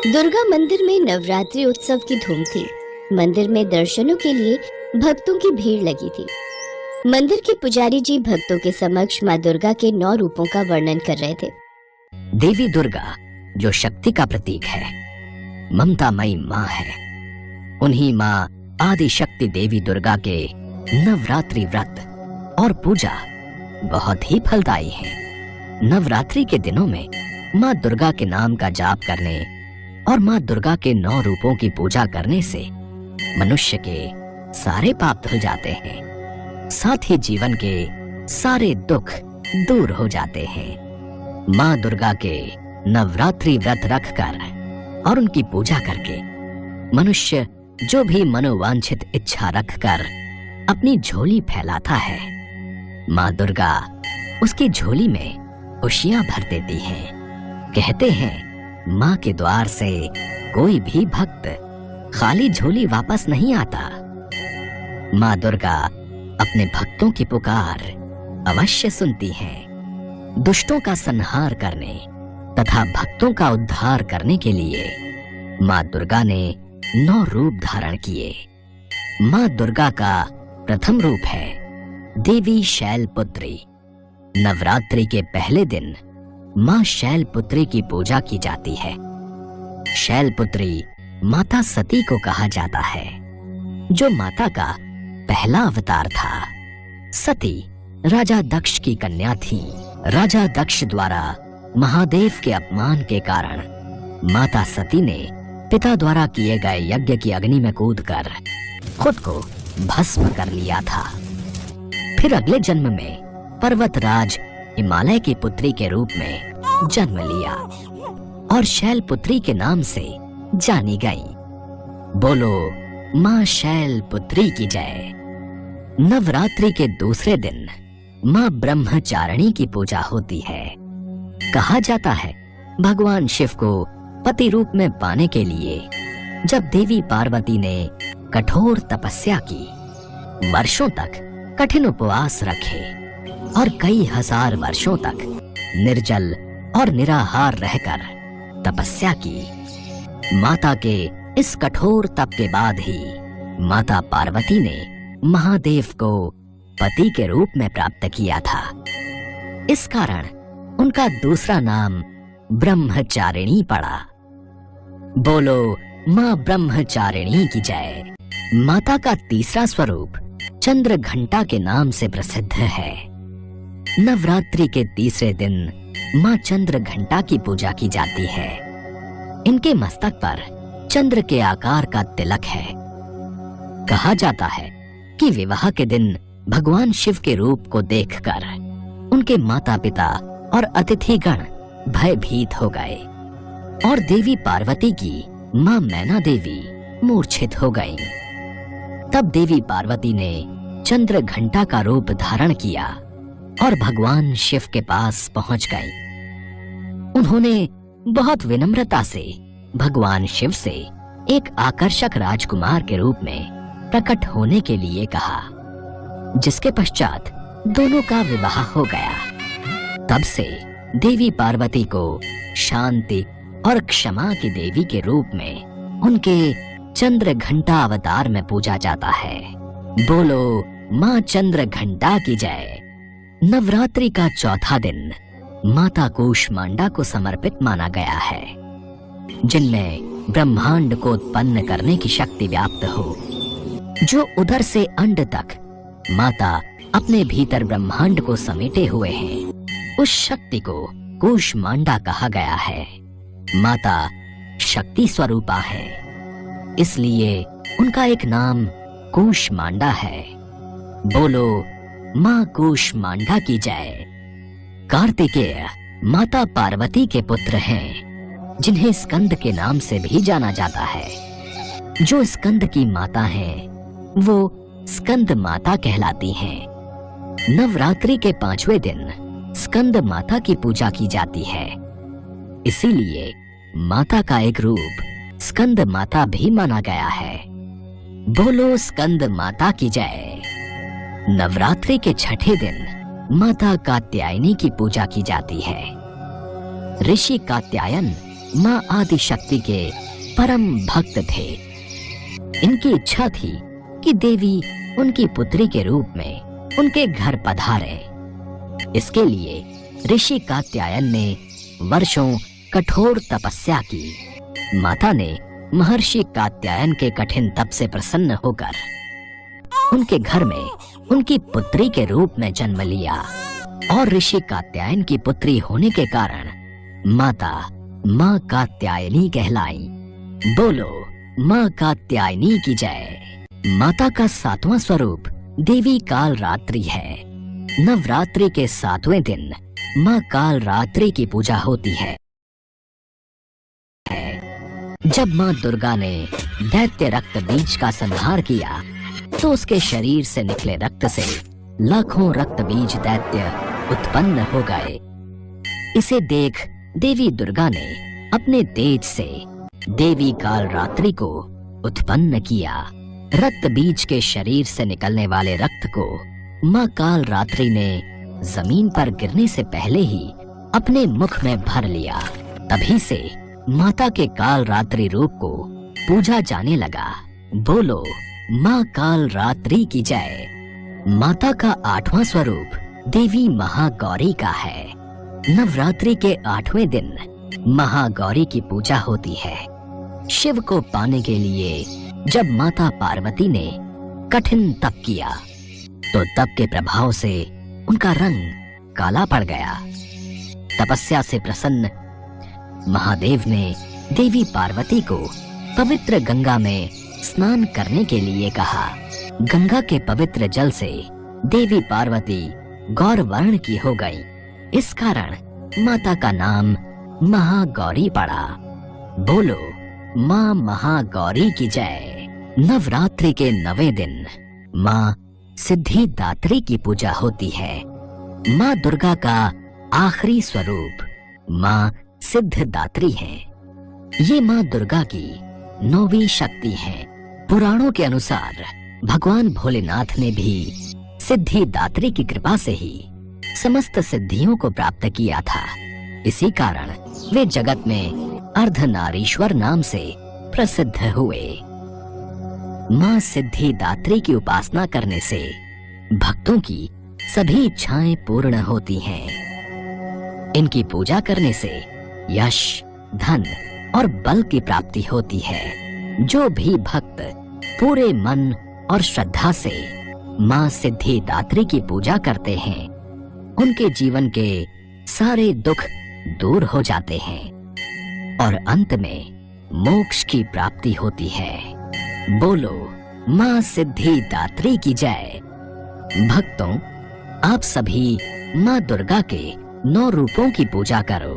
दुर्गा मंदिर में नवरात्रि उत्सव की धूम थी। मंदिर में दर्शनों के लिए भक्तों की भीड़ लगी थी। मंदिर के पुजारी जी भक्तों के समक्ष माँ दुर्गा के 9 रूपों का वर्णन कर रहे थे। देवी दुर्गा जो शक्ति का प्रतीक है, ममतामयी माँ है। उन्हीं माँ आदि शक्ति देवी दुर्गा के नवरात्रि व्रत और पूजा बहुत ही फलदायी है। नवरात्रि के दिनों में माँ दुर्गा के नाम का जाप करने और माँ दुर्गा के 9 रूपों की पूजा करने से मनुष्य के सारे पाप धुल जाते हैं, साथ ही जीवन के सारे दुख दूर हो जाते हैं। माँ दुर्गा के नवरात्रि व्रत रखकर और उनकी पूजा करके मनुष्य जो भी मनोवांछित इच्छा रखकर अपनी झोली फैलाता है, माँ दुर्गा उसकी झोली में खुशियां भर देती हैं। कहते हैं माँ के द्वार से कोई भी भक्त खाली झोली वापस नहीं आता। माँ दुर्गा अपने भक्तों की पुकार अवश्य सुनती हैं। दुष्टों का संहार करने तथा भक्तों का उद्धार करने के लिए माँ दुर्गा ने 9 रूप धारण किए। माँ दुर्गा का प्रथम रूप है देवी शैलपुत्री। नवरात्रि के पहले दिन माँ शैलपुत्री की पूजा की जाती है। शैलपुत्री माता सती को कहा जाता है, जो माता का पहला अवतार था। सती राजा दक्ष की कन्या थी। राजा दक्ष द्वारा महादेव के अपमान के कारण माता सती ने पिता द्वारा किए गए यज्ञ की अग्नि में कूदकर खुद को भस्म कर लिया था। फिर अगले जन्म में पर्वतराज हिमालय की पुत्री के रूप में जन्म लिया और शैलपुत्री के नाम से जानी गई। बोलो माँ शैलपुत्री की जय। नवरात्रि के दूसरे दिन माँ ब्रह्मचारिणी की पूजा होती है। कहा जाता है भगवान शिव को पति रूप में पाने के लिए जब देवी पार्वती ने कठोर तपस्या की, वर्षों तक कठिन उपवास रखे और कई हजार वर्षों तक निर्जल और निराहार रहकर तपस्या की, माता के इस कठोर तप के बाद ही माता पार्वती ने महादेव को पति के रूप में प्राप्त किया था। इस कारण उनका दूसरा नाम ब्रह्मचारिणी पड़ा। बोलो माँ ब्रह्मचारिणी की जय। माता का तीसरा स्वरूप चंद्र घंटा के नाम से प्रसिद्ध है। नवरात्रि के तीसरे दिन माँ चंद्र घंटा की पूजा की जाती है। इनके मस्तक पर चंद्र के आकार का तिलक है। कहा जाता है कि विवाह के दिन भगवान शिव के रूप को देखकर उनके माता पिता और अतिथिगण भयभीत हो गए और देवी पार्वती की माँ मैना देवी मूर्छित हो गईं। तब देवी पार्वती ने चंद्र घंटा का रूप धारण किया और भगवान शिव के पास पहुंच गई। उन्होंने बहुत विनम्रता से भगवान शिव से एक आकर्षक राजकुमार के रूप में प्रकट होने के लिए कहा, जिसके पश्चात दोनों का विवाह हो गया। तब से देवी पार्वती को शांति और क्षमा की देवी के रूप में उनके चंद्र घंटा अवतार में पूजा जाता है। बोलो माँ चंद्र घंटा की जय। नवरात्रि का चौथा दिन माता कूष्मांडा को समर्पित माना गया है, जिनमें ब्रह्मांड को उत्पन्न करने की शक्ति व्याप्त हो। जो उधर से अंड तक माता अपने भीतर ब्रह्मांड को समेटे हुए हैं, उस शक्ति को कूष्मांडा कहा गया है। माता शक्ति स्वरूपा है, इसलिए उनका एक नाम कूष्मांडा है। बोलो माँ कूष्मांडा की जय। कार्तिकेय माता पार्वती के पुत्र हैं, जिन्हें स्कंद के नाम से भी जाना जाता है। जो स्कंद की माता हैं, वो स्कंद माता कहलाती हैं। नवरात्रि के 5वें दिन स्कंद माता की पूजा की जाती है, इसीलिए माता का एक रूप स्कंद माता भी माना गया है। बोलो स्कंद माता की जय। नवरात्रि के 6ठे दिन माता कात्यायनी की पूजा की जाती है। ऋषि कात्यायन माँ आदि शक्ति के परम भक्त थे। इनकी इच्छा थी कि देवी उनकी पुत्री के रूप में उनके घर पधारे। इसके लिए ऋषि कात्यायन ने वर्षों कठोर तपस्या की। माता ने महर्षि कात्यायन के कठिन तप से प्रसन्न होकर उनके घर में उनकी पुत्री के रूप में जन्म लिया और ऋषि कात्यायन की पुत्री होने के कारण माता माँ कात्यायनी कहलाई। बोलो माँ कात्यायनी की जय। माता का 7वां स्वरूप देवी काल रात्रि है। नवरात्रि के 7वें दिन माँ काल रात्रि की पूजा होती है। जब माँ दुर्गा ने दैत्य रक्त बीज का संहार किया तो उसके शरीर से निकले रक्त से लाखों रक्त बीज दैत्य उत्पन्न हो गए। इसे देख देवी दुर्गा ने अपने तेज से देवी काल रात्रि को उत्पन्न किया। रक्त बीज के शरीर से निकलने वाले रक्त को माँ काल रात्रि ने जमीन पर गिरने से पहले ही अपने मुख में भर लिया। तभी से माता के काल रात्रि रूप को पूजा जाने लगा। बोलो माँ काल रात्रि की जय। माता का 8वां स्वरूप देवी महागौरी का है। नवरात्रि के 8वें दिन महागौरी की पूजा होती है। शिव को पाने के लिए जब माता पार्वती ने कठिन तप किया तो तप के प्रभाव से उनका रंग काला पड़ गया। तपस्या से प्रसन्न महादेव ने देवी पार्वती को पवित्र गंगा में स्नान करने के लिए कहा। गंगा के पवित्र जल से देवी पार्वती गौर वर्ण की हो गई। इस कारण माता का नाम महागौरी पड़ा। बोलो माँ महागौरी की जय। नवरात्रि के 9वें दिन माँ सिद्धिदात्री की पूजा होती है। माँ दुर्गा का आखिरी स्वरूप माँ सिद्धिदात्री है। ये माँ दुर्गा की 9वीं शक्ति है। पुराणों के अनुसार भगवान भोलेनाथ ने भी सिद्धिदात्री की कृपा से ही समस्त सिद्धियों को प्राप्त किया था। इसी कारण वे जगत में अर्धनारीश्वर नाम से प्रसिद्ध हुए। माँ सिद्धिदात्री की उपासना करने से भक्तों की सभी इच्छाएं पूर्ण होती हैं। इनकी पूजा करने से यश, धन और बल की प्राप्ति होती है। जो भी भक्त पूरे मन और श्रद्धा से माँ सिद्धिदात्री की पूजा करते हैं उनके जीवन के सारे दुख दूर हो जाते हैं और अंत में मोक्ष की प्राप्ति होती है। बोलो माँ सिद्धिदात्री की जय। भक्तों, आप सभी माँ दुर्गा के 9 रूपों की पूजा करो।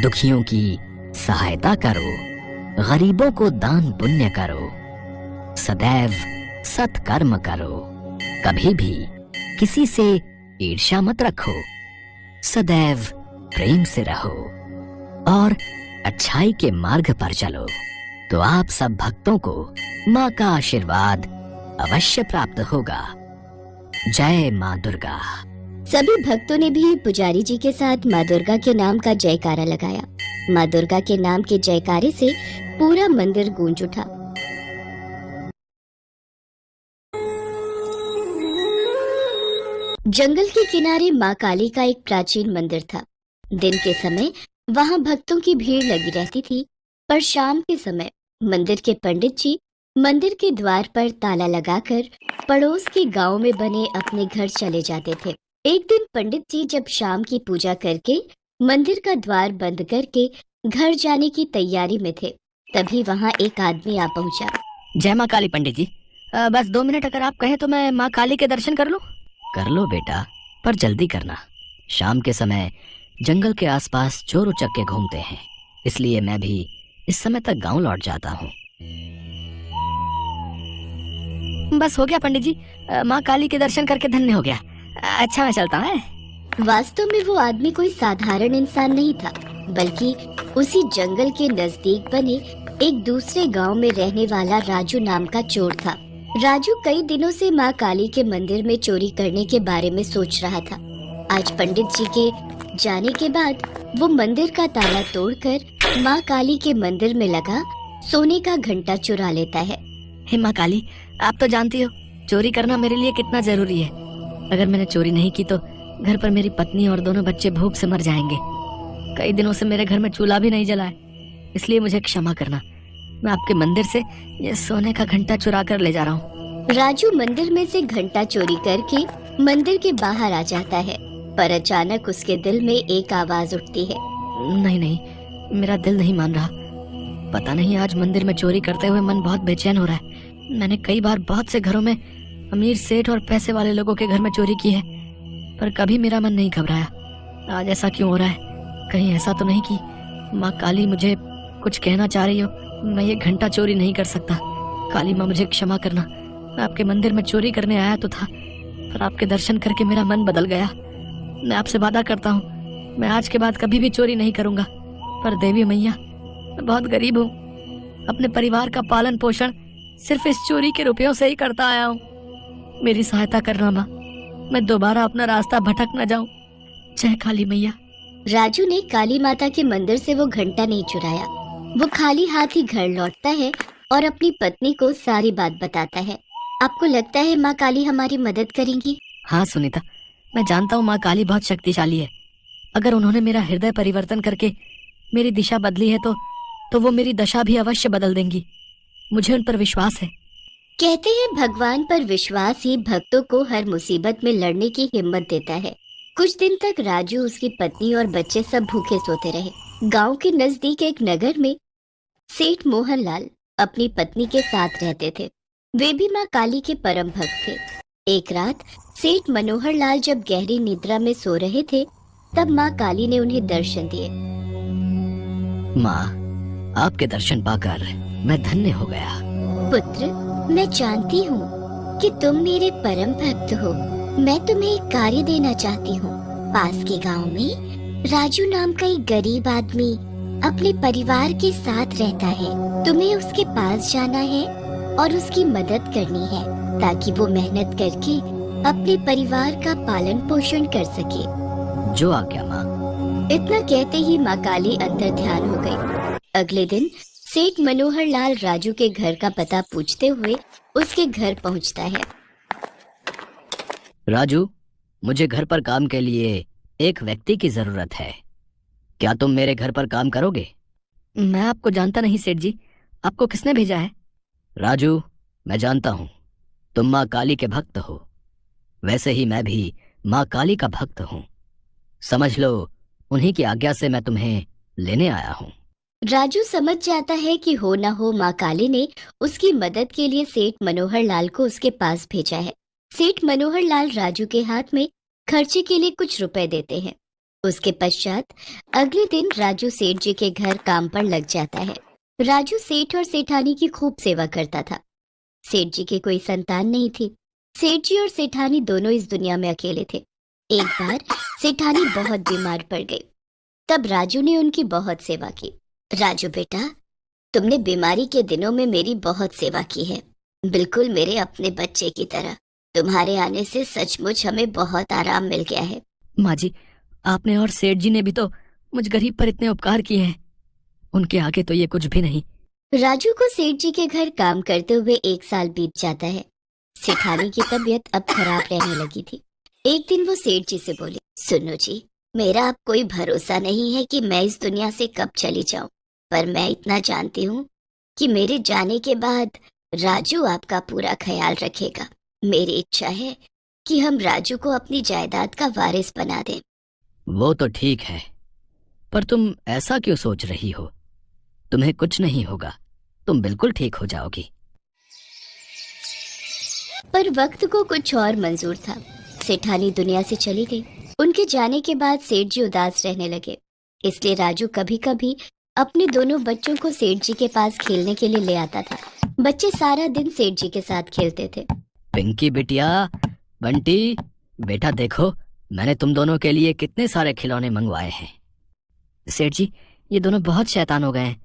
दुखियों की सहायता करो, गरीबों को दान पुण्य करो, सदैव सत्कर्म करो, कभी भी किसी से ईर्ष्या मत रखो, सदैव प्रेम से रहो और अच्छाई के मार्ग पर चलो, तो आप सब भक्तों को माँ का आशीर्वाद अवश्य प्राप्त होगा। जय माँ दुर्गा। सभी भक्तों ने भी पुजारी जी के साथ माँ दुर्गा के नाम का जयकारा लगाया। माँ दुर्गा के नाम के जयकारे से पूरा मंदिर गूंज उठा। जंगल के किनारे माँ काली का एक प्राचीन मंदिर था। दिन के समय वहाँ भक्तों की भीड़ लगी रहती थी, पर शाम के समय मंदिर के पंडित जी मंदिर के द्वार पर ताला लगाकर पड़ोस के गांव में बने अपने घर चले जाते थे। एक दिन पंडित जी जब शाम की पूजा करके मंदिर का द्वार बंद करके घर जाने की तैयारी में थे, तभी वहाँ एक आदमी आ पहुँचा। जय माँ काली पंडित जी, बस 2 मिनट अगर आप कहें तो मैं माँ काली के दर्शन कर लूं। कर लो बेटा, पर जल्दी करना। शाम के समय जंगल के आसपास चोर उचक्के घूमते हैं, इसलिए मैं भी इस समय तक गांव लौट जाता हूँ। बस हो गया पंडित जी, माँ काली के दर्शन करके धन्य हो गया। अच्छा मैं चलता हूँ। वास्तव में वो आदमी कोई साधारण इंसान नहीं था, बल्कि उसी जंगल के नजदीक बने एक दूसरे गांव में रहने वाला राजू नाम का चोर था। राजू कई दिनों से माँ काली के मंदिर में चोरी करने के बारे में सोच रहा था। आज पंडित जी के जाने के बाद वो मंदिर का ताला तोड़कर माँ काली के मंदिर में लगा सोने का घंटा चुरा लेता है। हे माँ काली, आप तो जानती हो चोरी करना मेरे लिए कितना जरूरी है। अगर मैंने चोरी नहीं की तो घर पर मेरी पत्नी और दोनों बच्चे भूख से मर जाएंगे। कई दिनों से मेरे घर में चूल्हा भी नहीं जला है, इसलिए मुझे क्षमा करना। मैं आपके मंदिर से ये सोने का घंटा चुरा कर ले जा रहा हूँ। राजू मंदिर में से घंटा चोरी करके मंदिर के बाहर आ जाता है, पर अचानक उसके दिल में एक आवाज उठती है। नहीं नहीं, मेरा दिल नहीं मान रहा। पता नहीं आज मंदिर में चोरी करते हुए मन बहुत बेचैन हो रहा है। मैंने कई बार बहुत से घरों में अमीर सेठ और पैसे वाले लोगों के घर में चोरी की है, पर कभी मेरा मन नहीं घबराया। आज ऐसा क्यों हो रहा है? कहीं ऐसा तो नहीं कि माँ काली मुझे कुछ कहना चाह रही हो? मैं ये घंटा चोरी नहीं कर सकता। काली माँ मुझे क्षमा करना। मैं आपके मंदिर में चोरी करने आया तो था, पर आपके दर्शन करके मेरा मन बदल गया। मैं आपसे वादा करता हूँ मैं आज के बाद कभी भी चोरी नहीं करूंगा। पर देवी मैया, मैं बहुत गरीब हूँ। अपने परिवार का पालन पोषण सिर्फ इस चोरी के रुपयों से ही करता आया हूँ। मेरी सहायता करना माँ, मैं दोबारा अपना रास्ता भटक न जाऊं। जय काली मैया। राजू ने काली माता के मंदिर से वो घंटा नहीं चुराया। वो खाली हाथ ही घर लौटता है और अपनी पत्नी को सारी बात बताता है। आपको लगता है माँ काली हमारी मदद करेंगी? हाँ सुनीता, मैं जानता हूँ माँ काली बहुत शक्तिशाली है। अगर उन्होंने मेरा हृदय परिवर्तन करके मेरी दिशा बदली है तो वो मेरी दशा भी अवश्य बदल देंगी। मुझे उन पर विश्वास है। कहते हैं भगवान पर विश्वास ही भक्तों को हर मुसीबत में लड़ने की हिम्मत देता है। कुछ दिन तक राजू, उसकी पत्नी और बच्चे सब भूखे सोते रहे। गांव के नजदीक एक नगर में सेठ मोहनलाल अपनी पत्नी के साथ रहते थे। वे भी माँ काली के परम भक्त थे। एक रात सेठ मनोहर लाल जब गहरी निद्रा में सो रहे थे, तब माँ काली ने उन्हें दर्शन दिए। माँ, आपके दर्शन पाकर मैं धन्य हो गया। पुत्र, मैं जानती हूँ कि तुम मेरे परम भक्त हो। मैं तुम्हें एक कार्य देना चाहती हूँ। पास के गांव में राजू नाम का एक गरीब आदमी अपने परिवार के साथ रहता है। तुम्हें उसके पास जाना है और उसकी मदद करनी है, ताकि वो मेहनत करके अपने परिवार का पालन पोषण कर सके। जो आज्ञा माँ। इतना कहते ही माँ काली अंदर ध्यान हो गई। अगले दिन सेठ मनोहर लाल राजू के घर का पता पूछते हुए उसके घर पहुंचता है। राजू, मुझे घर पर काम के लिए एक व्यक्ति की जरूरत है। क्या तुम मेरे घर पर काम करोगे? मैं आपको जानता नहीं सेठ जी, आपको किसने भेजा है? राजू, मैं जानता हूँ तुम माँ काली के भक्त हो। वैसे ही मैं भी माँ काली का भक्त हूँ। समझ लो, उन्हीं की आज्ञा से मैं तुम्हें लेने आया हूँ। राजू समझ जाता है कि हो ना हो माँ काली ने उसकी मदद के लिए सेठ मनोहर लाल को उसके पास भेजा है। सेठ मनोहर लाल राजू के हाथ में खर्चे के लिए कुछ रुपए देते हैं। उसके पश्चात अगले दिन राजू सेठ जी के घर काम पर लग जाता है। राजू सेठ और सेठानी की खूब सेवा करता था। सेठ जी के कोई संतान नहीं थी। सेठ जी और सेठानी दोनों इस दुनिया में अकेले थे। एक बार सेठानी बहुत बीमार पड़ गई, तब राजू ने उनकी बहुत सेवा की। राजू बेटा, तुमने बीमारी के दिनों में मेरी बहुत सेवा की है, बिल्कुल मेरे अपने बच्चे की तरह। तुम्हारे आने से सचमुच हमें बहुत आराम मिल गया है। माँ जी, आपने और सेठ जी ने भी तो मुझ गरीब पर इतने उपकार किए हैं, उनके आगे तो ये कुछ भी नहीं। राजू को सेठ जी के घर काम करते हुए 1 साल बीत जाता है। सेठानी की तबीयत अब खराब रहने लगी थी। एक दिन वो सेठ जी से बोली, सुनो जी, मेरा अब कोई भरोसा नहीं है कि मैं इस दुनिया से कब चली जाऊं, पर मैं इतना जानती हूँ कि मेरे जाने के बाद राजू आपका पूरा ख्याल रखेगा। मेरी इच्छा है कि हम राजू को अपनी जायदाद का वारिस बना दें। वो तो ठीक है, पर तुम ऐसा क्यों सोच रही हो? तुम्हें कुछ नहीं होगा, तुम बिल्कुल ठीक हो जाओगी। पर वक्त को कुछ और मंजूर था। सेठानी दुनिया से चली गई। उनके जाने के बाद सेठ जी उदास रहने लगे, इसलिए राजू कभी कभी अपने दोनों बच्चों को सेठ जी के पास खेलने के लिए ले आता था। बच्चे सारा दिन सेठ जी के साथ खेलते थे। पिंकी बिटिया, बंटी बेटा, देखो मैंने तुम दोनों के लिए कितने सारे खिलौने मंगवाए हैं। सेठ जी, ये दोनों बहुत शैतान हो गए हैं।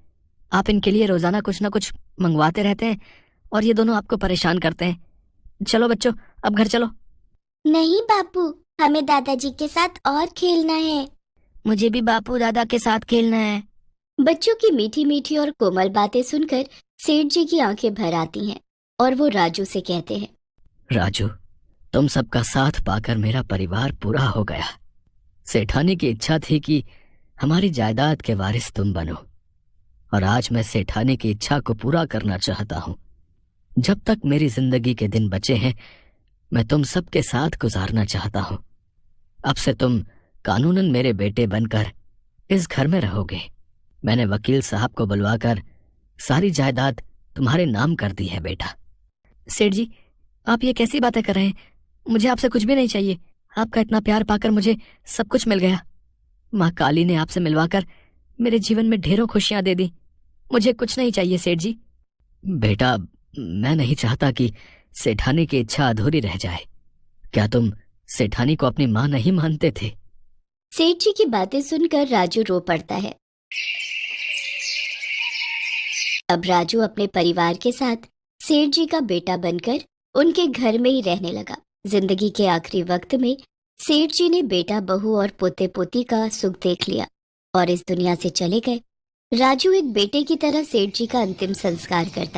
आप इनके लिए रोजाना कुछ ना कुछ मंगवाते रहते हैं और ये दोनों आपको परेशान करते हैं। चलो बच्चों, अब घर चलो। नहीं बापू, हमें दादाजी के साथ और खेलना है। मुझे भी बापू दादा के साथ खेलना है। बच्चों की मीठी मीठी और कोमल बातें सुनकर सेठ जी की आंखें भर आती हैं और वो राजू से कहते हैं, राजू, तुम सबका साथ पाकर मेरा परिवार पूरा हो गया। सेठानी की इच्छा थी कि हमारी जायदाद के वारिस तुम बनो, और आज मैं सेठानी की इच्छा को पूरा करना चाहता हूं। जब तक मेरी जिंदगी के दिन बचे हैं, मैं तुम सबके साथ गुजारना चाहता हूं। अब से तुम कानूनन मेरे बेटे बनकर इस घर में रहोगे। मैंने वकील साहब को बुलवाकर सारी जायदाद तुम्हारे नाम कर दी है बेटा। सेठ जी, आप ये कैसी बातें कर रहे हैं? मुझे आपसे कुछ भी नहीं चाहिए। आपका इतना प्यार पाकर मुझे सब कुछ मिल गया। माँ काली ने आपसे मिलवाकर मेरे जीवन में ढेरों खुशियां दे दी। मुझे कुछ नहीं चाहिए सेठ जी। बेटा, मैं नहीं चाहता कि सेठानी की इच्छा अधूरी रह जाए। क्या तुम सेठानी को अपनी माँ नहीं मानते थे? सेठ जी की बातें सुनकर राजू रो पड़ता है। अब राजू अपने परिवार के साथ सेठ जी का बेटा बनकर उनके घर में ही रहने लगा। जिंदगी के आखिरी वक्त में सेठ जी ने बेटा बहू और पोते पोती का सुख देख लिया और इस दुनिया से चले गए। राजू एक बेटे की तरह सेठ जी का अंतिम संस्कार करता है।